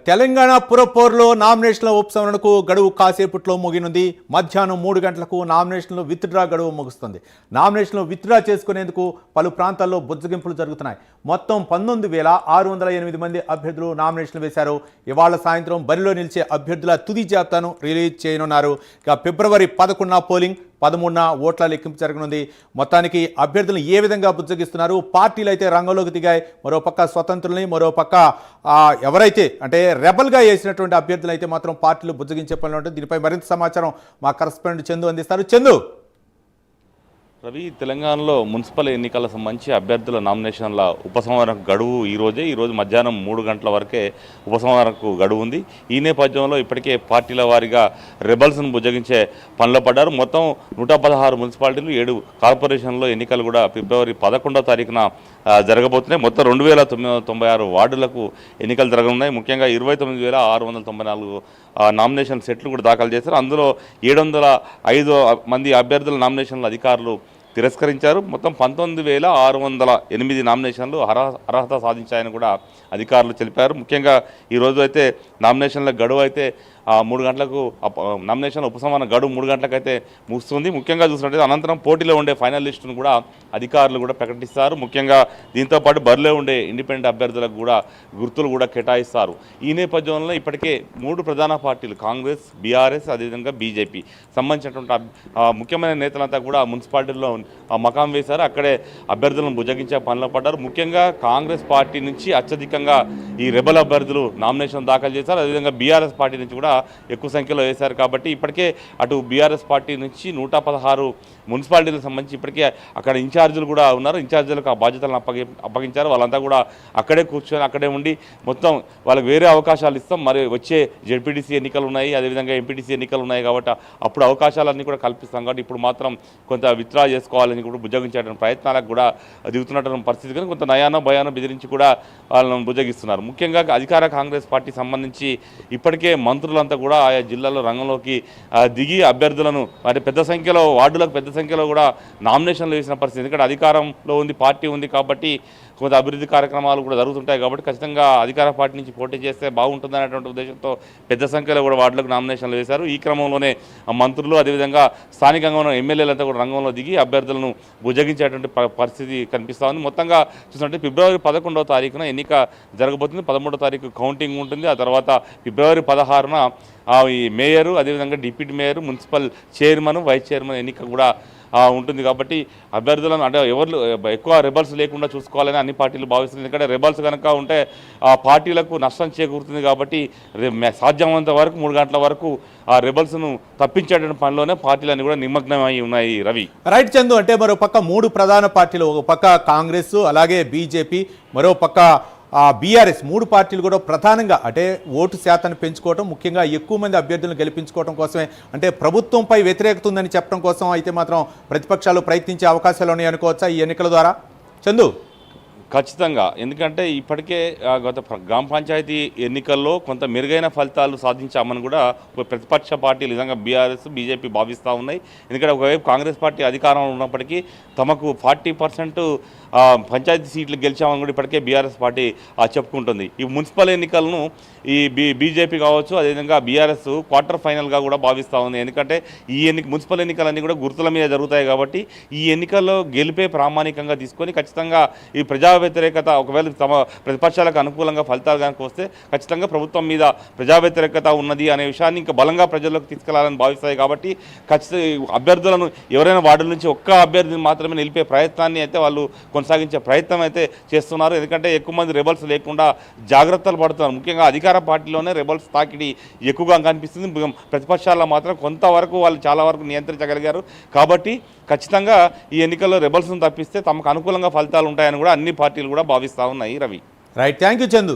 తెలంగాణ పురపోరులో నామినేషన్ల ఉపసంహరణకు గడువు కాసేపట్లో ముగినుంది. మధ్యాహ్నం 3 గంటలకు నామినేషన్లు విత్డ్రా గడువు ముగుస్తుంది. నామినేషన్లు విత్డ్రా చేసుకునేందుకు పలు ప్రాంతాల్లో బుజ్జగింపులు జరుగుతున్నాయి. మొత్తం 19,608 మంది అభ్యర్థులు నామినేషన్లు వేశారు. ఇవాళ సాయంత్రం బరిలో నిలిచే అభ్యర్థుల తుది జాబితాను రిలీజ్ చేయనున్నారు. ఇక ఫిబ్రవరి 11న పోలింగ్, 13న ఓట్ల లెక్కింపు జరగనుంది. మొత్తానికి అభ్యర్థులను ఏ విధంగా బుజ్జగిస్తున్నారు? పార్టీలు అయితే రంగంలోకి దిగాయి. మరోపక్క స్వతంత్రులని, మరోపక్క ఎవరైతే అంటే రెబల్గా వేసినటువంటి అభ్యర్థులు అయితే మాత్రం పార్టీలు బుజ్జగించే పనిలో ఉంటుంది. దీనిపై మరింత సమాచారం మా కరెస్పాండెంట్ చందు అందిస్తారు. చందు, రవి, తెలంగాణలో మున్సిపల్ ఎన్నికల సంబంధించి అభ్యర్థుల నామినేషన్ల ఉపసంహరణకు గడువు ఈరోజు మధ్యాహ్నం 3 గంటల వరకే ఉపసంహరణకు గడువు ఉంది. ఈ నేపథ్యంలో ఇప్పటికే పార్టీల వారీగా రెబల్స్ను బుజ్జగించే పనిలో పడ్డారు. మొత్తం 116 మున్సిపాలిటీలు, 7 కార్పొరేషన్లో ఎన్నికలు కూడా ఫిబ్రవరి 11వ తారీఖున జరగబోతున్నాయి. మొత్తం 2,996 వార్డులకు ఎన్నికలు జరగనున్నాయి. ముఖ్యంగా 29,694 నామినేషన్ సెట్లు కూడా దాఖలు చేశారు. అందులో 705 మంది అభ్యర్థుల నామినేషన్ల అధికారులు తిరస్కరించారు. మొత్తం 19,608 నామినేషన్లు అర్హత సాధించాయని కూడా అధికారులు తెలిపారు. ముఖ్యంగా ఈరోజు అయితే నామినేషన్ల గడువు అయితే 3 గంటలకు నామినేషన్ ఉపసంహరణ గడువు 3 గంటలకైతే ముగుస్తుంది. ముఖ్యంగా చూసినట్టయితే అనంతరం పోటీలో ఉండే ఫైనల్ లిస్టును కూడా అధికారులు కూడా ప్రకటిస్తారు. ముఖ్యంగా దీంతోపాటు బరిలో ఉండే ఇండిపెండెంట్ అభ్యర్థులకు కూడా గుర్తులు కూడా కేటాయిస్తారు. ఈ నేపథ్యంలో ఇప్పటికే 3 ప్రధాన పార్టీలు కాంగ్రెస్, బీఆర్ఎస్, అదేవిధంగా బీజేపీ సంబంధించినటువంటి ముఖ్యమైన నేతలంతా కూడా మున్సిపాలిటీల్లో మకాం వేశారు. అక్కడే అభ్యర్థులను బుజ్జగించే పనిలో పడ్డారు. ముఖ్యంగా కాంగ్రెస్ పార్టీ నుంచి అత్యధికంగా ఈ రెబల్ అభ్యర్థులు నామినేషన్ దాఖలు చేశారు. అదేవిధంగా బీఆర్ఎస్ పార్టీ నుంచి కూడా ఎక్కువ సంఖ్యలో వేశారు. కాబట్టి ఇప్పటికే అటు బీఆర్ఎస్ పార్టీ నుంచి 116 మున్సిపాలిటీలకు సంబంధించి ఇప్పటికే అక్కడ ఇన్ఛార్జీలు కూడా ఉన్నారు. ఇన్ఛార్జీలకు ఆ బాధ్యతలను అప్పగించారు. వాళ్ళంతా కూడా అక్కడే కూర్చొని అక్కడే ఉండి మొత్తం వాళ్ళకి వేరే అవకాశాలు ఇస్తాం, మరి వచ్చే జెడ్పీటీసీ ఎన్నికలు ఉన్నాయి, అదేవిధంగా ఎంపీటీసీ ఎన్నికలు ఉన్నాయి కాబట్టి అప్పుడు అవకాశాలన్నీ కూడా కల్పిస్తాం. కాబట్టి ఇప్పుడు మాత్రం కొంత విత్డ్రా చేసుకోవాలని కూడా బుజ్జగించేటువంటి ప్రయత్నాలకు కూడా దిగుతున్నటువంటి పరిస్థితి, కానీ కొంత నయానో భయానో బెదిరించి కూడా వాళ్ళని బుజ్జగిస్తున్నారు. ముఖ్యంగా అధికార కాంగ్రెస్ పార్టీ సంబంధించి ఇప్పటికే మంత్రులంతా కూడా ఆయా జిల్లాలో రంగంలోకి దిగి అభ్యర్థులను అంటే పెద్ద సంఖ్యలో వార్డులకు పెద్ద సంఖ్యలో కూడా నామినేషన్లు వేసిన పరిస్థితి. ఎందుకంటే అధికారంలో ఉంది, పార్టీ ఉంది కాబట్టి కొంత అభివృద్ధి కార్యక్రమాలు కూడా జరుగుతుంటాయి. కాబట్టి ఖచ్చితంగా అధికార పార్టీ నుంచి పోటీ చేస్తే బాగుంటుంది అనేటువంటి ఉద్దేశంతో పెద్ద సంఖ్యలో కూడా వార్డులకు నామినేషన్లు వేశారు. ఈ క్రమంలోనే మంత్రులు, అదేవిధంగా స్థానికంగా ఉన్న ఎమ్మెల్యేలంతా కూడా రంగంలో దిగి అభ్యర్థులను బుజ్జగించేటువంటి పరిస్థితి కనిపిస్తూ ఉంది. మొత్తంగా చూసినట్టు ఫిబ్రవరి 11వ తారీఖున ఎన్నిక జరగబోతుంది. 13వ తారీఖు కౌంటింగ్ ఉంటుంది. ఆ తర్వాత ఫిబ్రవరి 16న ఈ మేయరు, అదేవిధంగా deputy mayor, municipal chairman, vice chairman ఎన్నిక కూడా ఉంటుంది. కాబట్టి అభ్యర్థులను అంటే ఎవరు ఎక్కువ రెబల్స్ లేకుండా చూసుకోవాలని అన్ని పార్టీలు భావిస్తుంది. ఎందుకంటే రెబల్స్ కనుక ఉంటే ఆ పార్టీలకు నష్టం చేకూరుతుంది. కాబట్టి సాధ్యమైనంత వరకు 3 గంటల వరకు ఆ రెబల్స్ను తప్పించేటువంటి పనిలోనే పార్టీలన్నీ కూడా నిమగ్నమై ఉన్నాయి. రవి, రైట్ చందు. అంటే మరో పక్క 3 ప్రధాన పార్టీలు, ఒక పక్క కాంగ్రెస్, అలాగే బీజేపీ, మరో పక్క బీఆర్ఎస్, 3 పార్టీలు కూడా ప్రధానంగా అంటే ఓటు శాతాన్ని పెంచుకోవడం, ముఖ్యంగా ఎక్కువ మంది అభ్యర్థులను గెలిపించుకోవడం కోసమే, అంటే ప్రభుత్వంపై వ్యతిరేకత ఉందని చెప్పడం కోసం అయితే మాత్రం ప్రతిపక్షాలు ప్రయత్నించే అవకాశాలు ఉన్నాయి అనుకోవచ్చా ఈ ఎన్నికల ద్వారా చందు? ఖచ్చితంగా. ఎందుకంటే ఇప్పటికే గత గ్రామ పంచాయతీ ఎన్నికల్లో కొంత మెరుగైన ఫలితాలు సాధించామని కూడా ప్రతిపక్ష పార్టీలు నిజంగా బీఆర్ఎస్, బీజేపీ భావిస్తూ ఉన్నాయి. ఎందుకంటే ఒకవైపు కాంగ్రెస్ పార్టీ అధికారంలో ఉన్నప్పటికీ తమకు 40% పంచాయతీ సీట్లు గెలిచామని కూడా ఇప్పటికే బీఆర్ఎస్ పార్టీ చెప్పుకుంటుంది. ఈ మున్సిపల్ ఎన్నికలను ఈ బీజేపీ కావచ్చు, అదేవిధంగా బీఆర్ఎస్ క్వార్టర్ ఫైనల్గా కూడా భావిస్తూ ఉంది. ఎందుకంటే ఈ మున్సిపల్ ఎన్నికలన్నీ కూడా గుర్తుల మీద జరుగుతాయి. కాబట్టి ఈ ఎన్నికల్లో గెలిపే ప్రామాణికంగా తీసుకొని ఖచ్చితంగా ఈ ప్రజా వ్యతిరేకత ఒకవేళ తమ ప్రతిపక్షాలకు అనుకూలంగా ఫలితాలు కనుక వస్తే ఖచ్చితంగా ప్రభుత్వం మీద ప్రజా వ్యతిరేకత ఉన్నది అనే విషయాన్ని ఇంకా బలంగా ప్రజల్లోకి తీసుకెళ్లాలని భావిస్తాయి. కాబట్టి ఖచ్చితంగా అభ్యర్థులను ఎవరైనా వార్డుల నుంచి ఒక్క అభ్యర్థిని మాత్రమే నిలిపే ప్రయత్నాన్ని అయితే వాళ్ళు కొనసాగించే ప్రయత్నం అయితే చేస్తున్నారు. ఎందుకంటే ఎక్కువ మంది రెబల్స్ లేకుండా జాగ్రత్తలు పడుతున్నారు. ముఖ్యంగా అధికార పార్టీలోనే రెబల్స్ తాకిడి ఎక్కువగా కనిపిస్తుంది. ప్రతిపక్షాల్లో మాత్రం కొంతవరకు వాళ్ళు చాలా వరకు నియంత్రించగలిగారు. కాబట్టి ఖచ్చితంగా ఈ ఎన్నికల్లో రెబల్స్ను తప్పిస్తే తమకు అనుకూలంగా ఫలితాలు ఉంటాయని కూడా అన్ని పార్టీలు కూడా భావిస్తూ ఉన్నాయి. Ravi, right, thank you Chandu.